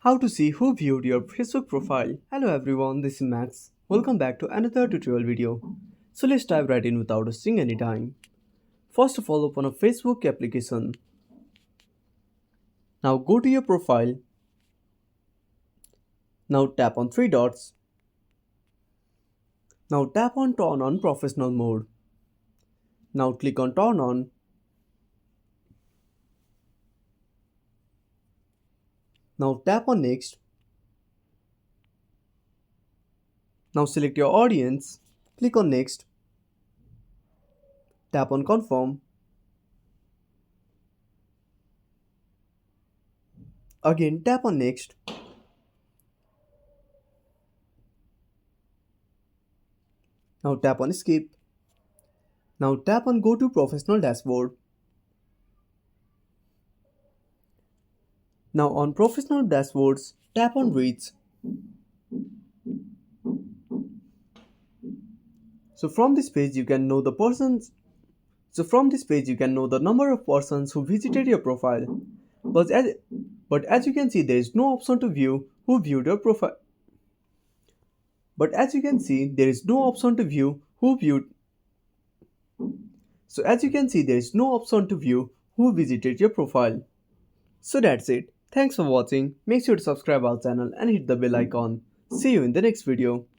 How to see who viewed your Facebook profile. Hello everyone, this is Max. Welcome back to another tutorial video. So let's dive right in without wasting any time. First of all, open a Facebook application. Now go to your profile. Now tap on three dots. Now tap on turn on professional mode. Now click on turn on. Now tap on next. Now select your audience. Click on next. Tap on confirm. Again tap on next. Now tap on skip. Now tap on go to professional dashboard. Now on professional dashboards, tap on reach. So from this page you can know the persons so from this page you can know the number of persons who visited your profile. But as, but as you can see there is no option to view who viewed your profile. But as you can see there is no option to view who viewed So as you can see there is no option to view who visited your profile. So that's it. Thanks for watching. Make sure to subscribe our channel and hit the bell icon. See you in the next video.